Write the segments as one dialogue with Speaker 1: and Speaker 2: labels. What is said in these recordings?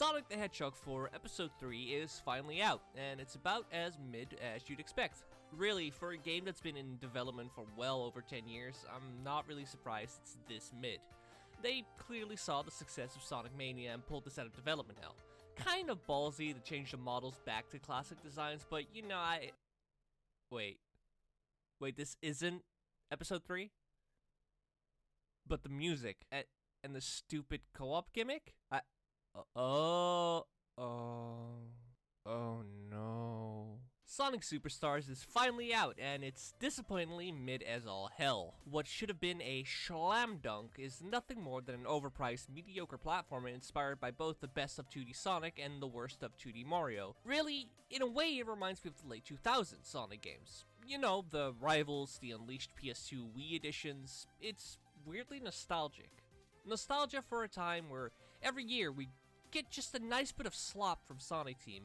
Speaker 1: Sonic the Hedgehog 4 Episode 3 is finally out, and it's about as mid as you'd expect. Really, for a game that's been in development for well over 10 years, I'm not really surprised it's this mid. They clearly saw the success of Sonic Mania and pulled this out of development hell. Kind of ballsy to change the models back to classic designs, but you know, Wait, this isn't Episode 3? But the music, and the stupid co-op gimmick? Oh no. Sonic Superstars is finally out, and it's disappointingly mid as all hell. What should have been a slam dunk is nothing more than an overpriced, mediocre platformer inspired by both the best of 2D Sonic and the worst of 2D Mario. Really, in a way, it reminds me of the late 2000s Sonic games. You know, the Rivals, the Unleashed PS2 Wii editions. It's weirdly nostalgic. Nostalgia for a time where every year we get just a nice bit of slop from Sonic Team.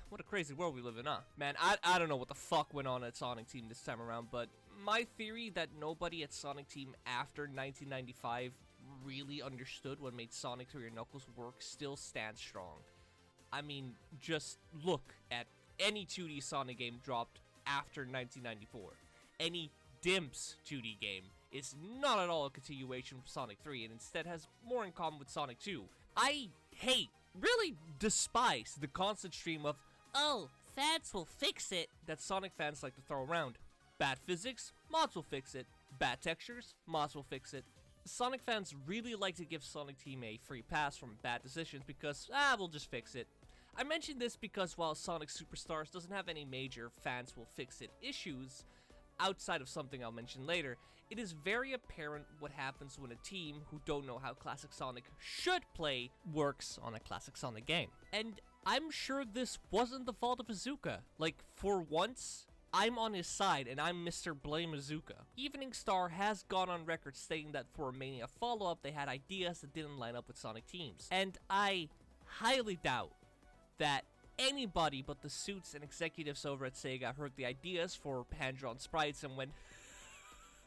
Speaker 1: What a crazy world we live in, huh? Man, I don't know what the fuck went on at Sonic Team this time around, but my theory that nobody at Sonic Team after 1995 really understood what made Sonic 3 or Knuckles work still stands strong. I mean, just look at any 2D Sonic game dropped after 1994. Any Dimps 2D game is not at all a continuation from Sonic 3 and instead has more in common with Sonic 2. I hate, really despise the constant stream of, "Oh, fans will fix it," that Sonic fans like to throw around. Bad physics? Mods will fix it. Bad textures? Mods will fix it. Sonic fans really like to give Sonic Team a free pass from bad decisions because, we'll just fix it. I mention this because while Sonic Superstars doesn't have any major fans will fix it issues, outside of something I'll mention later, it is very apparent what happens when a team who don't know how Classic Sonic should play works on a Classic Sonic game. And I'm sure this wasn't the fault of Iizuka. Like, for once, I'm on his side and I'm Mr. Blame Iizuka. Evening Star has gone on record stating that for a Mania follow-up they had ideas that didn't line up with Sonic teams. And I highly doubt that anybody but the suits and executives over at Sega heard the ideas for hand-drawn sprites and went,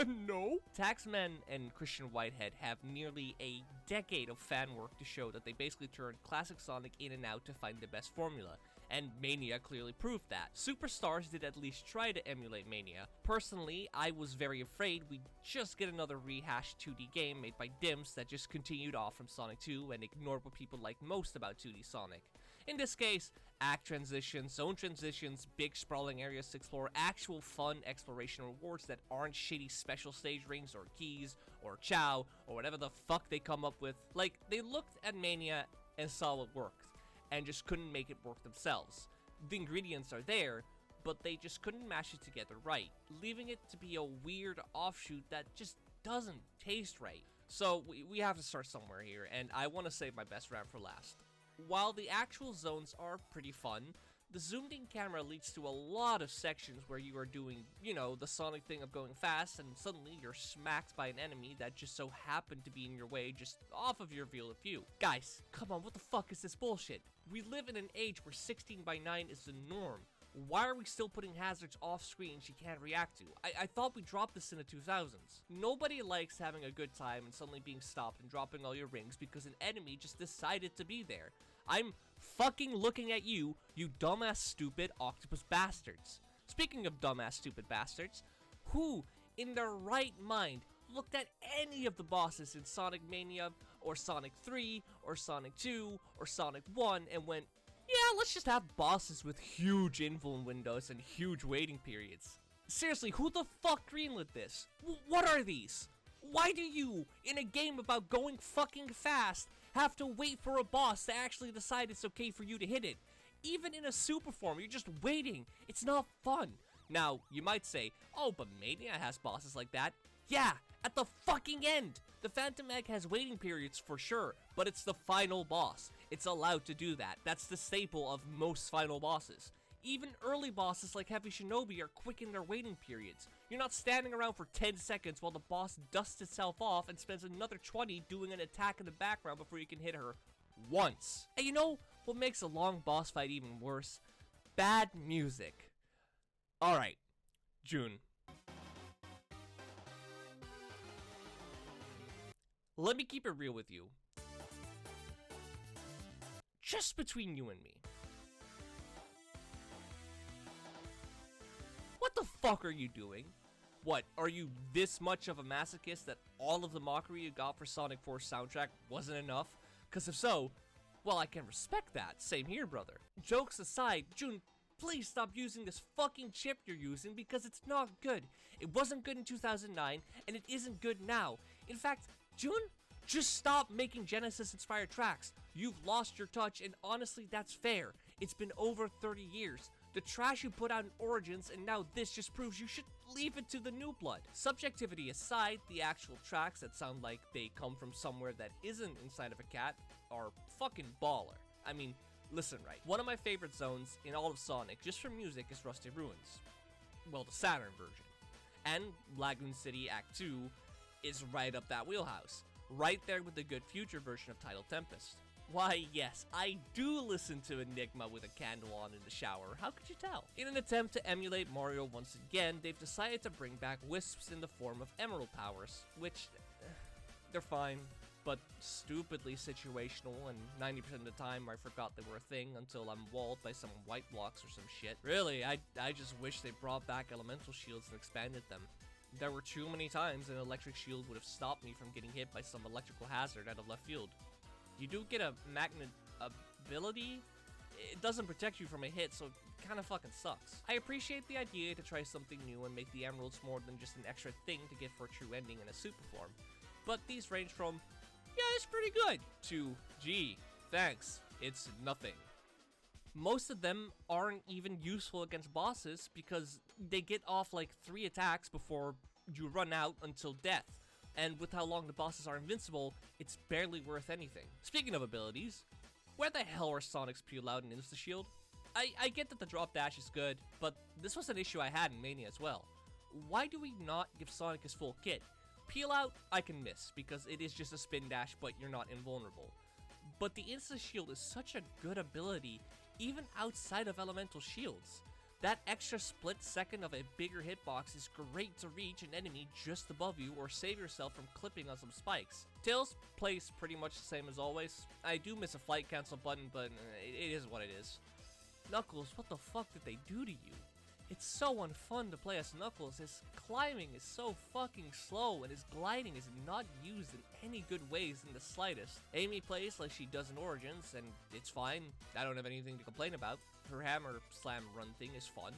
Speaker 1: no? Taxman and Christian Whitehead have nearly a decade of fan work to show that they basically turned Classic Sonic in and out to find the best formula, and Mania clearly proved that. Superstars did at least try to emulate Mania. Personally, I was very afraid we'd just get another rehashed 2D game made by Dimps that just continued off from Sonic 2 and ignored what people like most about 2D Sonic. In this case, act transitions, zone transitions, big sprawling areas to explore, actual fun exploration rewards that aren't shitty special stage rings or keys or chow or whatever the fuck they come up with. Like, they looked at Mania and saw what worked and just couldn't make it work themselves. The ingredients are there, but they just couldn't mash it together right, leaving it to be a weird offshoot that just doesn't taste right. So we have to start somewhere here, and I want to save my best rant for last. While the actual zones are pretty fun, the zoomed-in camera leads to a lot of sections where you are doing, you know, the Sonic thing of going fast, and suddenly you're smacked by an enemy that just so happened to be in your way just off of your field of view. Guys, come on, what the fuck is this bullshit? We live in an age where 16:9 is the norm. Why are we still putting hazards off screen she can't react to? I thought we dropped this in the 2000s. Nobody likes having a good time and suddenly being stopped and dropping all your rings because an enemy just decided to be there. I'm fucking looking at you, you dumbass stupid octopus bastards. Speaking of dumbass stupid bastards, who in their right mind looked at any of the bosses in Sonic Mania or Sonic 3 or Sonic 2 or Sonic 1 and went, yeah, let's just have bosses with huge info windows and huge waiting periods? Seriously, who the fuck greenlit this? What are these? Why do you, in a game about going fucking fast, have to wait for a boss to actually decide it's okay for you to hit it? Even in a super form, you're just waiting. It's not fun. Now, you might say, oh, but Mania has bosses like that. Yeah, at the fucking end! The Phantom Egg has waiting periods for sure, but it's the final boss. It's allowed to do that. That's the staple of most final bosses. Even early bosses like Heavy Shinobi are quick in their waiting periods. You're not standing around for 10 seconds while the boss dusts itself off and spends another 20 doing an attack in the background before you can hit her once. And you know what makes a long boss fight even worse? Bad music. Alright, June. Let me keep it real with you. just between you and me. What the fuck are you doing? What, are you this much of a masochist that all of the mockery you got for Sonic 4's soundtrack wasn't enough? Cause if so, well, I can respect that. Same here, brother. Jokes aside, Jun, please stop using this fucking chip you're using because it's not good. It wasn't good in 2009, and it isn't good now. In fact, Jun, just stop making Genesis-inspired tracks. You've lost your touch, and honestly, that's fair. It's been over 30 years. The trash you put out in Origins, and now this just proves you should leave it to the new blood. Subjectivity aside, the actual tracks that sound like they come from somewhere that isn't inside of a cat are fucking baller. I mean, listen right. One of my favorite zones in all of Sonic, just for music, is Rusty Ruins. Well, the Saturn version. And Lagoon City Act 2 is right up that wheelhouse. Right there with the good future version of Tidal Tempest. Why, yes, I do listen to Enigma with a candle on in the shower. How could you tell? In an attempt to emulate Mario once again, they've decided to bring back wisps in the form of emerald powers, which, they're fine, but stupidly situational, and 90% of the time I forgot they were a thing until I'm walled by some white blocks or some shit. Really, I just wish they brought back elemental shields and expanded them. There were too many times an electric shield would have stopped me from getting hit by some electrical hazard out of left field. You do get a magnet ability. It doesn't protect you from a hit, so it kind of fucking sucks. I appreciate the idea to try something new and make the emeralds more than just an extra thing to get for a true ending in a super form. But these range from, yeah, it's pretty good, to, gee, thanks, it's nothing. Most of them aren't even useful against bosses because they get off like 3 attacks before you run out until death. And with how long the bosses are invincible, it's barely worth anything. Speaking of abilities, where the hell are Sonic's Peel Out and Insta Shield? I get that the drop dash is good, but this was an issue I had in Mania as well. Why do we not give Sonic his full kit? Peel Out, I can miss, because it is just a spin dash, but you're not invulnerable. But the Insta Shield is such a good ability, even outside of elemental shields. That extra split second of a bigger hitbox is great to reach an enemy just above you or save yourself from clipping on some spikes. Tails plays pretty much the same as always. I do miss a flight cancel button, but it is what it is. Knuckles, what the fuck did they do to you? It's so unfun to play as Knuckles. His climbing is so fucking slow and his gliding is not used in any good ways in the slightest. Amy plays like she does in Origins and it's fine. I don't have anything to complain about. Her hammer slam run thing is fun.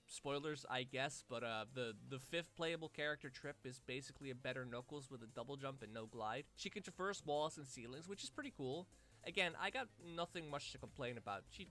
Speaker 1: Spoilers I guess, but the 5th playable character, Trip, is basically a better Knuckles with a double jump and no glide. She can traverse walls and ceilings, which is pretty cool. Again, I got nothing much to complain about. She's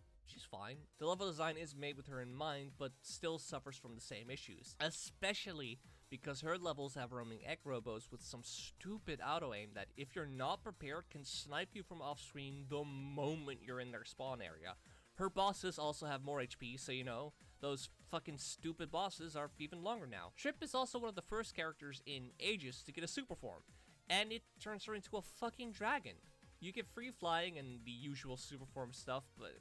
Speaker 1: fine. The level design is made with her in mind, but still suffers from the same issues. Especially because her levels have roaming egg robos with some stupid auto-aim that, if you're not prepared, can snipe you from off-screen the moment you're in their spawn area. Her bosses also have more HP, so you know, those fucking stupid bosses are even longer now. Trip is also one of the first characters in ages to get a super form, and it turns her into a fucking dragon. You get free flying and the usual super form stuff, but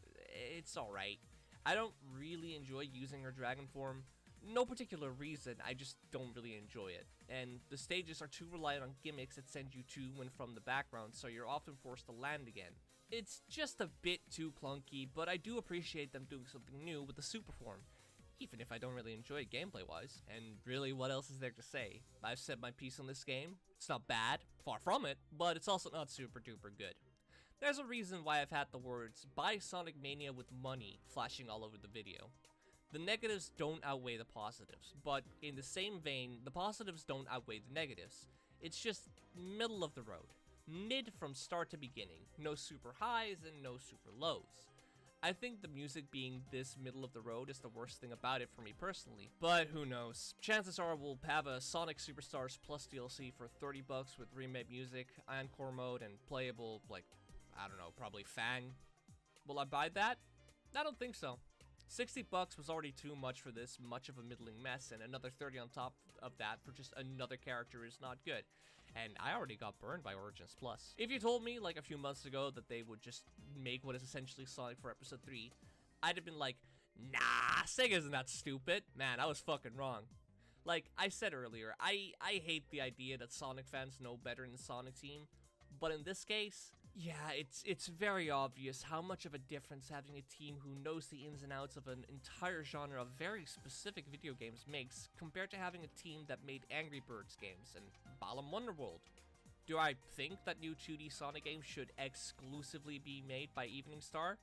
Speaker 1: it's alright. I don't really enjoy using her dragon form. No particular reason, I just don't really enjoy it. And the stages are too reliant on gimmicks that send you to and from the background, so you're often forced to land again. It's just a bit too clunky, but I do appreciate them doing something new with the super form, even if I don't really enjoy it gameplay-wise. And really, what else is there to say? I've said my piece on this game. It's not bad, far from it, but it's also not super duper good. There's a reason why I've had the words, "Buy Sonic Mania with money," flashing all over the video. The negatives don't outweigh the positives, but in the same vein, the positives don't outweigh the negatives. It's just middle of the road. Mid from start to beginning. No super highs and no super lows. I think the music being this middle of the road is the worst thing about it for me personally, but who knows. Chances are we'll have a Sonic Superstars Plus DLC for $30 with remade music, Encore mode, and playable, like, I don't know, probably Fang. Will I buy that? I don't think so. $60 was already too much for this much of a middling mess, and another 30 on top of that for just another character is not good. And I already got burned by Origins Plus. If you told me like a few months ago that they would just make what is essentially Sonic for Episode 3, I'd have been like, nah, Sega isn't that stupid. Man, I was fucking wrong. Like I said earlier, I hate the idea that Sonic fans know better than the Sonic team, but in this case, Yeah, it's very obvious how much of a difference having a team who knows the ins and outs of an entire genre of very specific video games makes, compared to having a team that made Angry Birds games and Balan Wonderworld. Do I think that new 2D Sonic games should exclusively be made by Evening Star?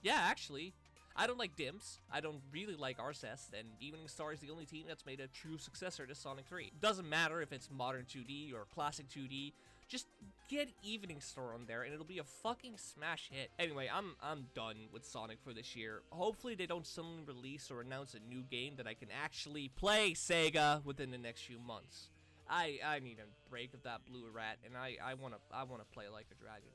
Speaker 1: Yeah, actually. I don't like Dimps, I don't really like Arcest, and Evening Star is the only team that's made a true successor to Sonic 3. Doesn't matter if it's modern 2D or classic 2D, just get Evening Star on there and it'll be a fucking smash hit. Anyway, I'm done with Sonic for this year. Hopefully they don't suddenly release or announce a new game that I can actually play, Sega, within the next few months. I need a break of that blue rat, and I wanna play like a dragon.